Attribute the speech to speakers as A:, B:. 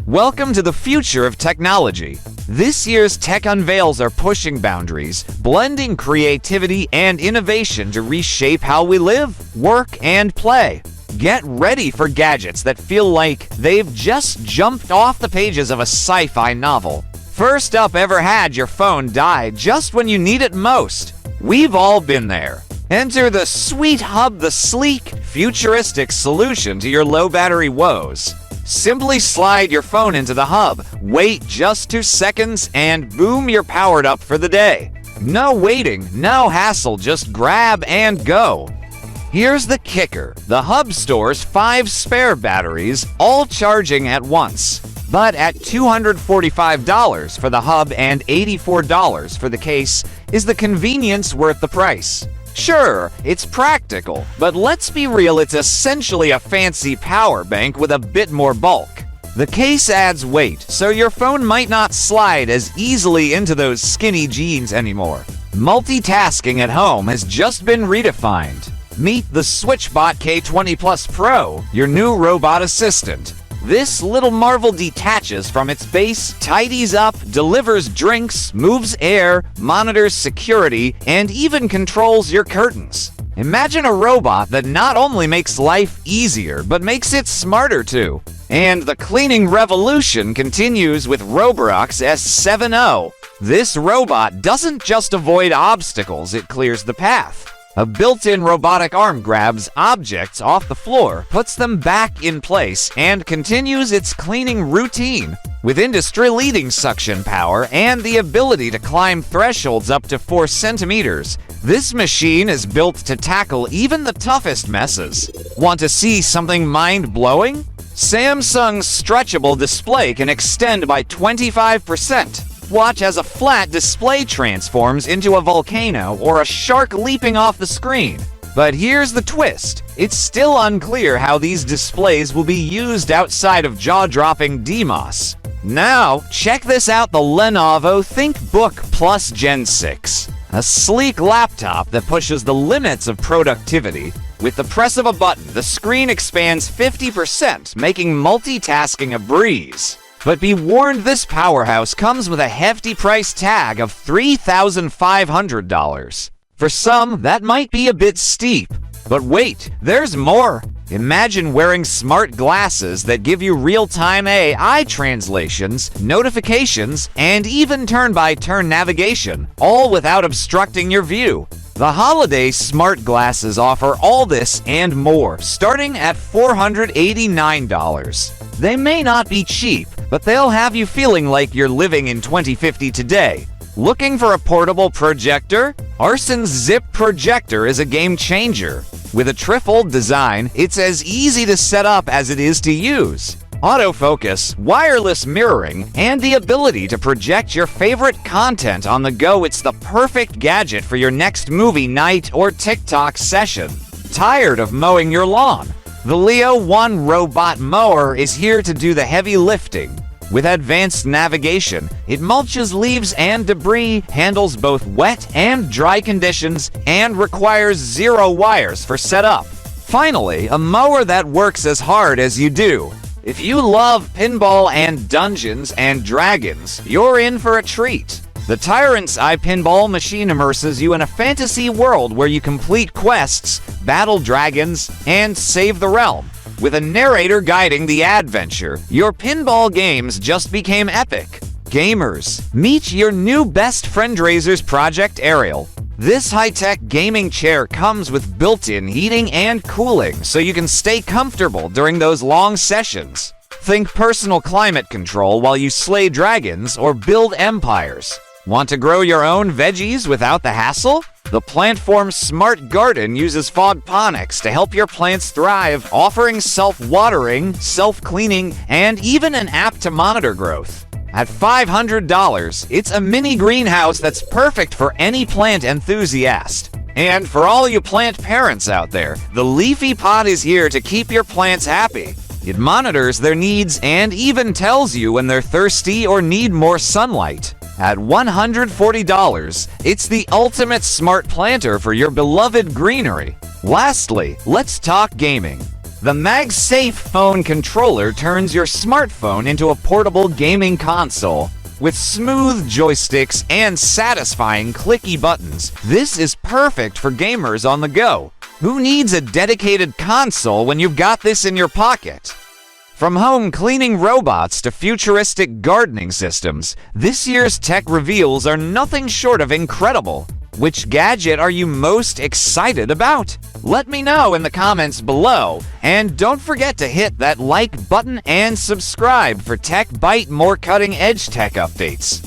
A: Welcome to the future of technology. This year's tech unveils are pushing boundaries, blending creativity and innovation to reshape how we live, work, and play. Get ready for gadgets that feel like they've just jumped off the pages of a sci-fi novel. First up, ever had your phone die just when you need it most? We've all been there. Enter the Sweet Hub, the sleek, futuristic solution to your low battery woes. Simply slide your phone into the hub, wait just 2 seconds, and boom, you're powered up for the day. No waiting, no hassle, just grab and go. Here's the kicker. The hub stores 5 spare batteries, all charging at once. But at $245 for the hub and $84 for the case, is the convenience worth the price? Sure, it's practical, but let's be real, it's essentially a fancy power bank with a bit more bulk. The case adds weight, so your phone might not slide as easily into those skinny jeans anymore. Multitasking at home has just been redefined. Meet the SwitchBot K20 Plus Pro, your new robot assistant. This little marvel detaches from its base, tidies up, delivers drinks, moves air, monitors security, and even controls your curtains. Imagine a robot that not only makes life easier, but makes it smarter too. And the cleaning revolution continues with Roborock's S70. This robot doesn't just avoid obstacles, it clears the path. A built-in robotic arm grabs objects off the floor, puts them back in place, and continues its cleaning routine. With industry-leading suction power and the ability to climb thresholds up to 4 centimeters, this machine is built to tackle even the toughest messes. Want to see something mind-blowing? Samsung's stretchable display can extend by 25%. Watch as a flat display transforms into a volcano or a shark leaping off the screen. But here's the twist. It's still unclear how these displays will be used outside of jaw-dropping DMOS. Now, check this out, the Lenovo ThinkBook Plus Gen 6. A sleek laptop that pushes the limits of productivity. With the press of a button, the screen expands 50%, making multitasking a breeze. But be warned, this powerhouse comes with a hefty price tag of $3,500. For some, that might be a bit steep. But wait, there's more. Imagine wearing smart glasses that give you real-time AI translations, notifications, and even turn-by-turn navigation, all without obstructing your view. The holiday smart glasses offer all this and more, starting at $489. They may not be cheap, but they'll have you feeling like you're living in 2050 today. Looking for a portable projector? Arson's Zip Projector is a game changer. With a trifold design, it's as easy to set up as it is to use. Autofocus, wireless mirroring, and the ability to project your favorite content on the go, it's the perfect gadget for your next movie night or TikTok session. Tired of mowing your lawn? The Leo 1 robot mower is here to do the heavy lifting. With advanced navigation, it mulches leaves and debris, handles both wet and dry conditions, and requires 0 wires for setup. Finally, a mower that works as hard as you do. If you love pinball and Dungeons and Dragons, you're in for a treat. The Tyrant's Eye pinball machine immerses you in a fantasy world where you complete quests, battle dragons, and save the realm. With a narrator guiding the adventure, your pinball games just became epic. Gamers, meet your new best friend, Razer's Project Aerial. This high-tech gaming chair comes with built-in heating and cooling, so you can stay comfortable during those long sessions. Think personal climate control while you slay dragons or build empires. Want to grow your own veggies without the hassle? The Plantform Smart Garden uses fogponics to help your plants thrive, offering self-watering, self-cleaning, and even an app to monitor growth. At $500, it's a mini greenhouse that's perfect for any plant enthusiast. And for all you plant parents out there, the Leafy Pot is here to keep your plants happy. It monitors their needs and even tells you when they're thirsty or need more sunlight. At $140, it's the ultimate smart planter for your beloved greenery. Lastly, let's talk gaming. The MagSafe phone controller turns your smartphone into a portable gaming console. With smooth joysticks and satisfying clicky buttons, this is perfect for gamers on the go. Who needs a dedicated console when you've got this in your pocket? From home cleaning robots to futuristic gardening systems, this year's tech reveals are nothing short of incredible. Which gadget are you most excited about? Let me know in the comments below, and don't forget to hit that like button and subscribe for Tech Bite more cutting-edge tech updates.